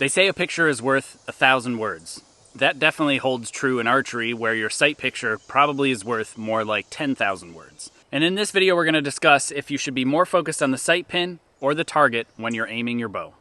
They say a picture is worth 1,000 words. That definitely holds true in archery, where your sight picture probably is worth more like 10,000 words. And in this video, we're going to discuss if you should be more focused on the sight pin or the target when you're aiming your bow.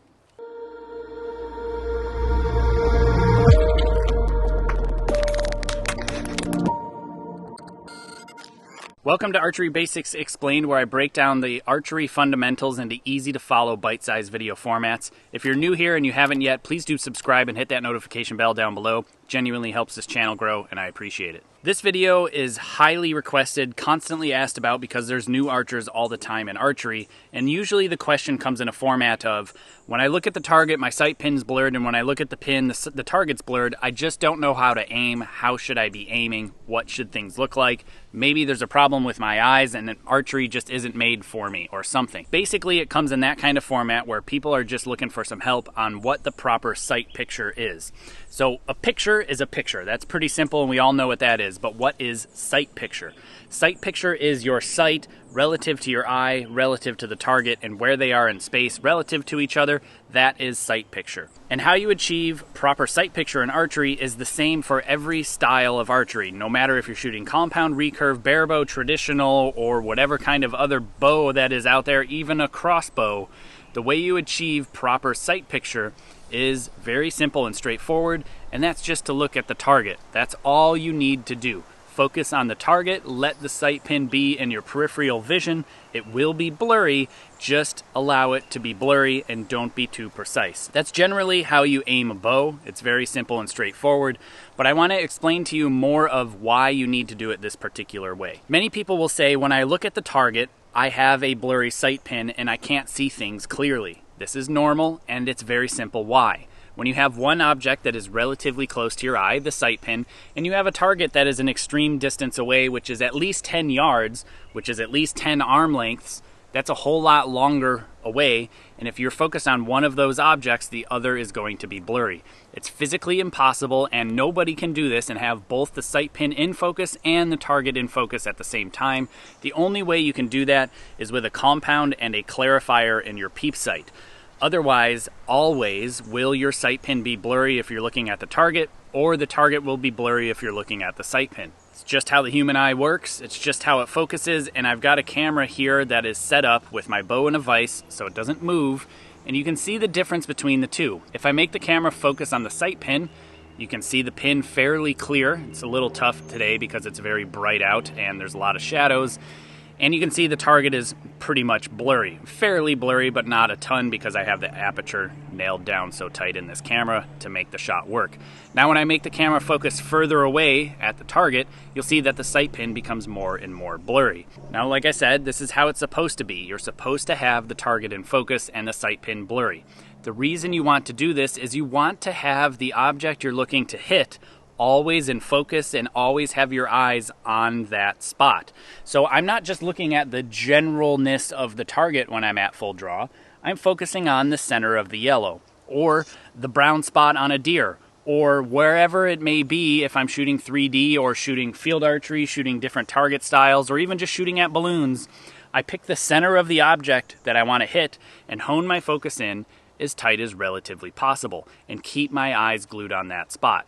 Welcome to Archery Basics Explained, where I break down the archery fundamentals into easy to follow bite-sized video formats. If you're new here and you haven't yet, please do subscribe and hit that notification bell down below. It genuinely helps this channel grow and I appreciate it. This video is highly requested, constantly asked about because there's new archers all the time in archery, and usually the question comes in a format of, when I look at the target, my sight pin's blurred, and when I look at the pin, the target's blurred. I just don't know how to aim. How should I be aiming? What should things look like? Maybe there's a problem with my eyes and archery just isn't made for me or something. Basically, it comes in that kind of format where people are just looking for some help on what the proper sight picture is. So a picture is a picture. That's pretty simple and we all know what that is. But what is sight picture? Sight picture is your sight relative to your eye, relative to the target, and where they are in space relative to each other. That is sight picture. And how you achieve proper sight picture in archery is the same for every style of archery, no matter if you're shooting compound, recurve, barebow, traditional, or whatever kind of other bow that is out there, even a crossbow. The way you achieve proper sight picture is very simple and straightforward, and that's just to look at the target. That's all you need to do. Focus on the target, let the sight pin be in your peripheral vision. It will be blurry, just allow it to be blurry and don't be too precise. That's generally how you aim a bow. It's very simple and straightforward, but I want to explain to you more of why you need to do it this particular way. Many people will say, when I look at the target, I have a blurry sight pin and I can't see things clearly. This is normal and it's very simple why. When you have one object that is relatively close to your eye, the sight pin, and you have a target that is an extreme distance away, which is at least 10 yards, which is at least 10 arm lengths, that's a whole lot longer away, and if you're focused on one of those objects, the other is going to be blurry. It's physically impossible, and nobody can do this and have both the sight pin in focus and the target in focus at the same time. The only way you can do that is with a compound and a clarifier in your peep sight. Otherwise, always will your sight pin be blurry if you're looking at the target, or the target will be blurry if you're looking at the sight pin. It's just how the human eye works, it's just how it focuses, and I've got a camera here that is set up with my bow and a vise so it doesn't move, and you can see the difference between the two. If I make the camera focus on the sight pin, you can see the pin fairly clear. It's a little tough today because it's very bright out and there's a lot of shadows. And you can see the target is pretty much blurry. Fairly blurry, but not a ton because I have the aperture nailed down so tight in this camera to make the shot work. Now when I make the camera focus further away at the target, you'll see that the sight pin becomes more and more blurry. Now, like I said, this is how it's supposed to be. You're supposed to have the target in focus and the sight pin blurry. The reason you want to do this is you want to have the object you're looking to hit always in focus and always have your eyes on that spot. So I'm not just looking at the generalness of the target when I'm at full draw. I'm focusing on the center of the yellow or the brown spot on a deer or wherever it may be if I'm shooting 3D or shooting field archery, shooting different target styles, or even just shooting at balloons. I pick the center of the object that I want to hit and hone my focus in as tight as relatively possible and keep my eyes glued on that spot.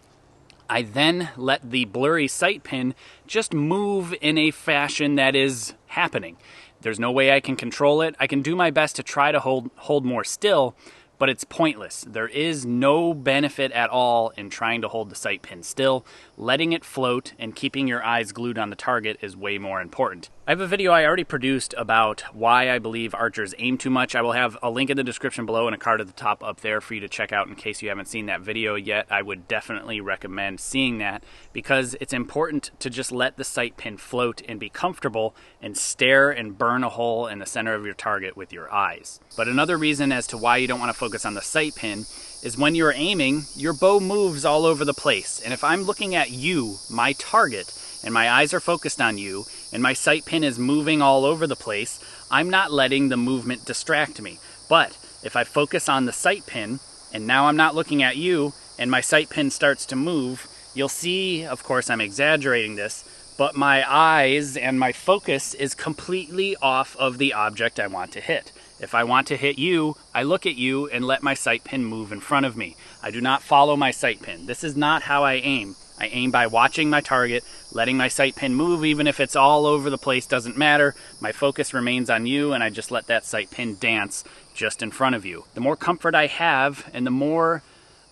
I then let the blurry sight pin just move in a fashion that is happening. There's no way I can control it. I can do my best to try to hold more still, but it's pointless. There is no benefit at all in trying to hold the sight pin still. Letting it float and keeping your eyes glued on the target is way more important. I have a video I already produced about why I believe archers aim too much. I will have a link in the description below and a card at the top up there for you to check out in case you haven't seen that video yet. I would definitely recommend seeing that because it's important to just let the sight pin float and be comfortable and stare and burn a hole in the center of your target with your eyes. But another reason as to why you don't want to focus on the sight pin is when you're aiming, your bow moves all over the place. And if I'm looking at you, my target, and my eyes are focused on you, and my sight pin is moving all over the place, I'm not letting the movement distract me. But if I focus on the sight pin, and now I'm not looking at you, and my sight pin starts to move, you'll see, of course I'm exaggerating this, but my eyes and my focus is completely off of the object I want to hit. If I want to hit you, I look at you and let my sight pin move in front of me. I do not follow my sight pin. This is not how I aim. I aim by watching my target, letting my sight pin move, even if it's all over the place, doesn't matter. My focus remains on you, and I just let that sight pin dance just in front of you. The more comfort I have, and the more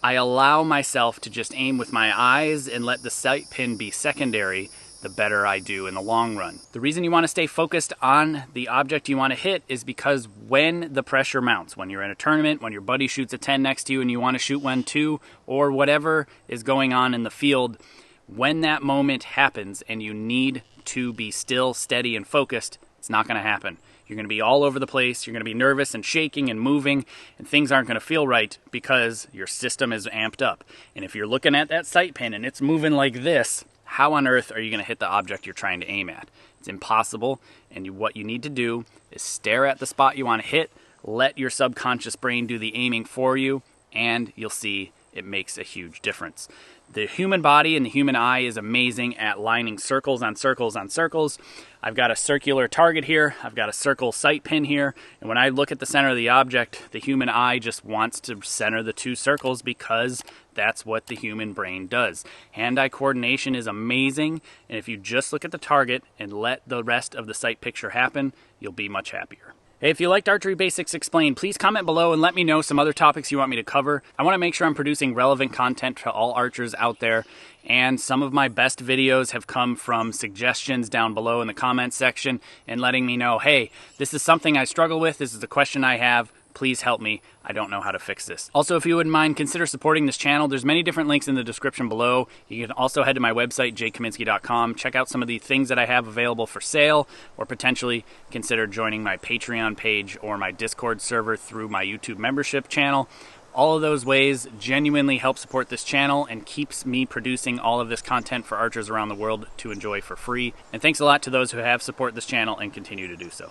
I allow myself to just aim with my eyes and let the sight pin be secondary, the better I do in the long run. The reason you want to stay focused on the object you want to hit is because when the pressure mounts, when you're in a tournament, when your buddy shoots a 10 next to you and you want to shoot one too, or whatever is going on in the field, when that moment happens and you need to be still, steady, and focused, it's not going to happen. You're going to be all over the place, you're going to be nervous and shaking and moving, and things aren't going to feel right because your system is amped up. And if you're looking at that sight pin and it's moving like this, how on earth are you going to hit the object you're trying to aim at? It's impossible, and what you need to do is stare at the spot you want to hit, let your subconscious brain do the aiming for you, and you'll see it makes a huge difference. The human body and the human eye is amazing at lining circles on circles on circles. I've got a circular target here, I've got a circle sight pin here, and when I look at the center of the object, the human eye just wants to center the two circles because that's what the human brain does. Hand-eye coordination is amazing, and if you just look at the target and let the rest of the sight picture happen, you'll be much happier. Hey, if you liked Archery Basics Explained, please comment below and let me know some other topics you want me to cover. I want to make sure I'm producing relevant content to all archers out there, and some of my best videos have come from suggestions down below in the comments section and letting me know, hey, this is something I struggle with, this is a question I have, please help me. I don't know how to fix this. Also, if you wouldn't mind, consider supporting this channel. There's many different links in the description below. You can also head to my website, jkaminski.com. Check out some of the things that I have available for sale, or potentially consider joining my Patreon page or my Discord server through my YouTube membership channel. All of those ways genuinely help support this channel and keeps me producing all of this content for archers around the world to enjoy for free. And thanks a lot to those who have supported this channel and continue to do so.